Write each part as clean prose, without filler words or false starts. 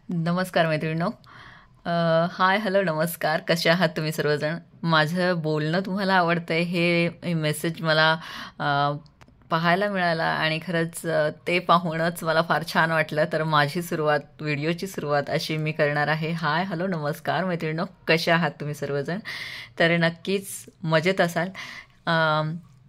नमस्कार मैत्रिणींनो. Hi hello नमस्कार. कसे आहात तुम्ही सर्वजण? माझं बोलणं तुम्हाला आवडतंय हे मेसेज मला पाहायला मिळाला आणि खरंच ते पाहूनच मला फार छान वाटलं. तर माझी सुरुवात, व्हिडिओची सुरुवात अशी मी करणार आहे. हाय हॅलो नमस्कार मैत्रिणींनो, कसे आहात तुम्ही सर्वजण? तर नक्कीच मजेत असाल.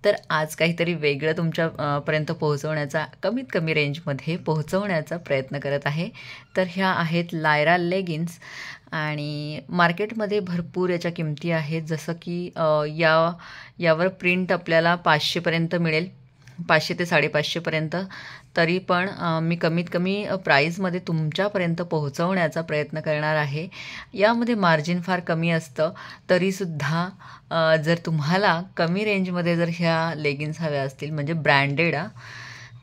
तर आज काहीतरी वेगळं तुमच्या पर्यंत पोहोचवण्याचा, कमीत कमी रेंजमध्ये पोहोचवण्याचा प्रयत्न करत आहे. तर ह्या आहेत लायरा लेगिन्स आणि मार्केटमध्ये भरपूर याच्या किमती आहेत. जसं की यावर प्रिंट आपल्याला 500पर्यंत मिळेल, 500 ते 550पर्यंत. तरी पण मी कमीत कमी प्राईजमध्ये तुमच्यापर्यंत पोहोचवण्याचा प्रयत्न करणार आहे. यामध्ये मार्जिन फार कमी असतं, तरीसुद्धा जर तुम्हाला कमी रेंजमध्ये जर ह्या लेगिन्स हव्या असतील, म्हणजे ब्रँडेड,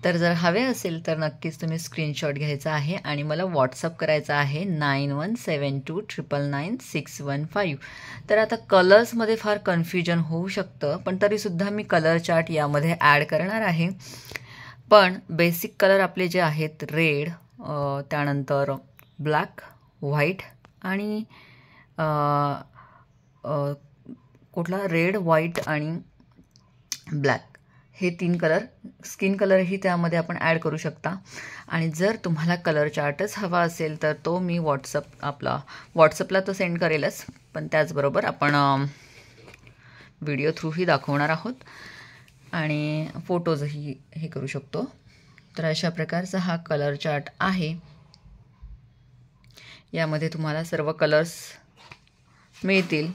तर जर हवे असेल तर नक्कीच तुम्ही स्क्रीनशॉट घ्यायचा आहे आणि मला व्हॉट्सअप करायचा आहे 9172999615. तर आता कलर्समध्ये फार कन्फ्युजन होऊ शकतं, पण तरीसुद्धा मी कलर चार्ट यामध्ये ॲड करणार आहे. पण बेसिक कलर आपले जे आहेत रेड, त्यानंतर ब्लॅक, व्हाईट आणि कुठला रेड, व्हाईट आणि ब्लॅक, हे 3 कलर, स्किन कलरही त्यामध्ये आपण ॲड करू शकता. आणि जर तुम्हाला कलर चार्टच हवा असेल तर तो मी व्हॉट्सअपला तो सेंड करेलच, पण त्याचबरोबर आपण व्हिडिओ थ्रूही दाखवणार आहोत आणि फोटोजही हे करू शकतो. तर अशा प्रकारचा हा कलर चार्ट आहे. यामध्ये तुम्हाला सर्व कलर्स मिळतील.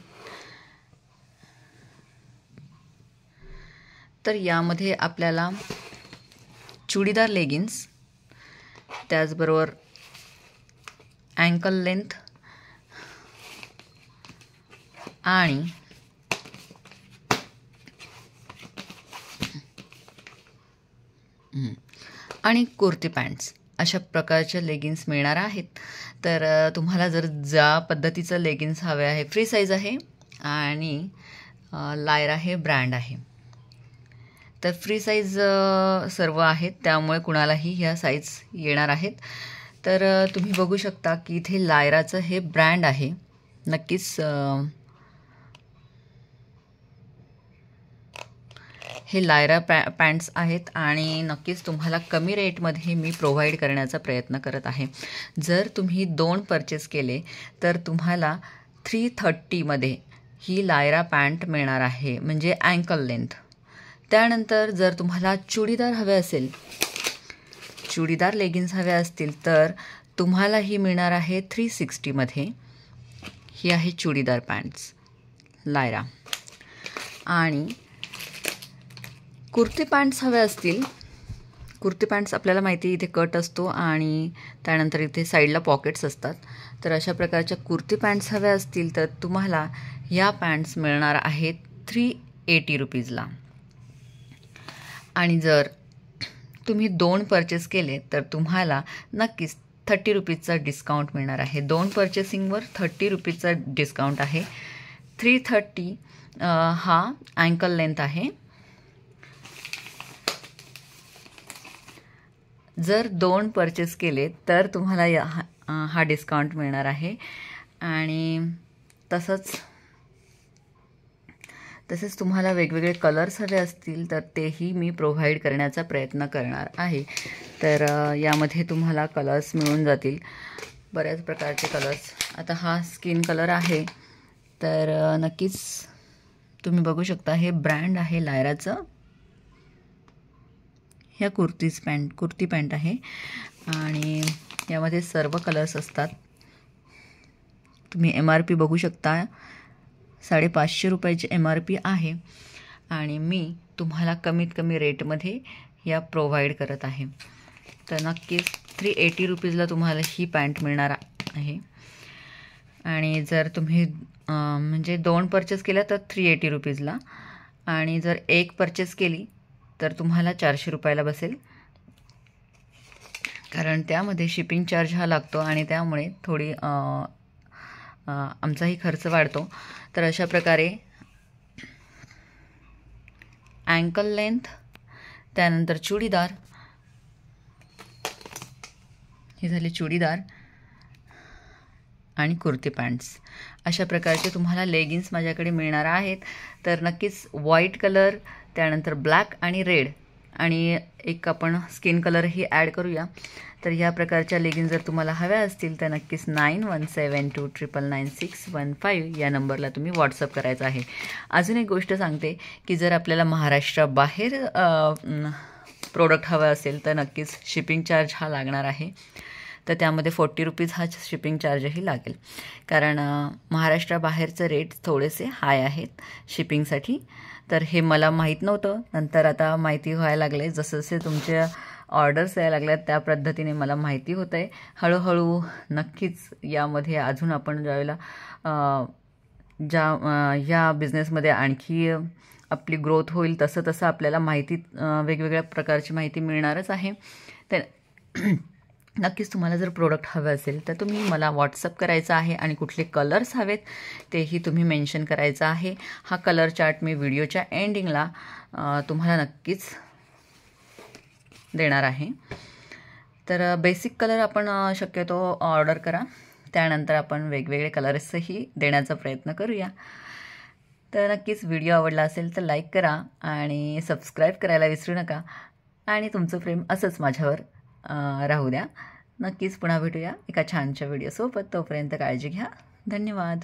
तर यामध्ये आपल्याला चुडीदार लेगिन्स, त्याचबरोबर अँकल लेंथ आणि कुर्ती पॅन्ट्स, अशा प्रकारच्या लेगिन्स मिळणार आहेत. तर तुम्हाला जर ज्या पद्धतीचं लेगिन्स हवे आहे, फ्री साईज आहे आणि लायरा हे ब्रँड आहे. तर फ्री साईज सर्व आहेत, त्यामुळे कुणालाही ह्या साईज येणार आहेत. तर तुम्ही बघू शकता की इथे लायराचं हे ब्रँड आहे. नक्कीच हे लायरा पॅन्ट्स आहेत आणि नक्कीच तुम्हाला कमी रेटमध्ये मी प्रोव्हाइड करण्याचा प्रयत्न करत आहे. जर तुम्ही 2 परचेस केले तर तुम्हाला 330मध्ये ही लायरा पॅन्ट मिळणार आहे, म्हणजे अँकल लेंथ. त्यानंतर जर तुम्हाला चुडीदार हवे असेल, चुडीदार लेगिन्स हवे असतील, तर तुम्हाला ही मिळणार आहे 360मध्ये. ही आहे चुडीदार पॅन्ट्स लायरा. आणि कुर्ती पॅन्ट्स हवे असतील, कुर्ती पॅन्ट्स आपल्याला माहिती इथे कट असतो आणि त्यानंतर इथे साईडला पॉकेट्स असतात. तर अशा प्रकारच्या कुर्ती पॅन्ट्स हव्या असतील तर तुम्हाला ह्या पॅन्ट्स मिळणार आहेत 380 रुपीजला. आणि जर तुम्ही 2 परचेस केले तर तुम्हाला नक्कीच 30 रुपीजचा डिस्काउंट मिळणार आहे. 2 परचेसिंगवर 30 रुपीजचा डिस्काउंट आहे. 330 हा अँकल लेंथ आहे. जर 2 परचेस केले तर तुम्हाला हा डिस्काउंट मिळणार आहे. आणि तसेच तुम्हाला वेगवेगळे कलर्स हवे असतील तर तेही मी प्रोव्हाइड करण्याचा प्रयत्न करणार आहे. तर यामध्ये तुम्हाला कलर्स मिळून जातील, बऱ्याच प्रकारचे कलर्स. आता हा स्किन कलर आहे, तर नक्कीच तुम्ही बघू शकता हे ब्रँड आहे लायराचं. ह्या कुर्ती पॅन्ट आहे आणि यामध्ये सर्व कलर्स असतात. तुम्ही MRP बघू शकता, 550 रुपयाची MRP आहे आणि मी तुम्हाला कमीत कमी रेटमध्ये या प्रोव्हाइड करत आहे. तर नक्कीच 380 रुपीजला तुम्हाला ही पॅन्ट मिळणार आहे. आणि जर तुम्ही म्हणजे 2 परचेस केल्या तर 380 रुपीजला, आणि जर 1 परचेस केली तर तुम्हाला 400 रुपयाला बसेल, कारण त्यामध्ये शिपिंग चार्ज हा लागतो आणि त्यामुळे थोडी आमचाही खर्च वाढतो. तर अशा प्रकारे अँकल लेंथ, त्यानंतर चुडीदार, ही झाली चुडीदार, आणि कुर्ती पॅन्ट्स अशा प्रकारचे तुम्हाला लेगिन्स माझ्याकडे मिळणार आहेत. तर नक्कीच व्हाईट कलर, त्यानंतर ब्लॅक आणि रेड आणि एक आपण स्किन कलरही ॲड करूया. तर ह्या प्रकारच्या लेगिन्स जर तुम्हाला हव्या असतील तर नक्कीच 9172999615 या नंबरला तुम्ही व्हॉट्सअप करायचं आहे. अजून एक गोष्ट सांगते की जर आपल्याला महाराष्ट्राबाहेर प्रोडक्ट हवं असेल तर नक्कीच शिपिंग चार्ज हा लागणार आहे. तर त्यामध्ये 40 रुपीज हा शिपिंग चार्जही लागेल, कारण महाराष्ट्राबाहेरचे रेट थोडेसे हाय आहेत शिपिंगसाठी. तर हे मला माहीत नव्हतं, नंतर आता माहिती व्हायला लागले. जसे जसे तुमच्या ऑर्डर्स यायला लागल्यात त्या पद्धतीने मला माहिती होतं आहे. हळूहळू नक्कीच यामध्ये अजून आपण ज्यावेळेला ह्या बिझनेसमध्ये आणखी आपली ग्रोथ होईल तसं तसं आपल्याला माहिती वेगवेगळ्या प्रकारची माहिती मिळणारच आहे. तर नक्कीच तुम्हाला जर प्रोडक्ट हवे असेल तर तुम्ही मला व्हॉट्सअप करायचा आहे आणि कुठले कलर्स हवेत तेही तुम्ही मेन्शन करायचं आहे. हा कलर चार्ट मी व्हिडिओच्या एंडिंगला तुम्हाला नक्कीच देणार आहे. तर बेसिक कलर आपण शक्यतो ऑर्डर करा, त्यानंतर आपण वेगवेगळे कलर्सही देण्याचा प्रयत्न करूया. तर नक्कीच व्हिडिओ आवडला असेल तर लाईक करा आणि सबस्क्राईब करायला विसरू नका आणि तुमचं प्रेम असंच माझ्यावर राहू द्या. नक्कीच पुन्हा भेटूया एका छानच्या व्हिडिओसोबत. तोपर्यंत काळजी घ्या. धन्यवाद.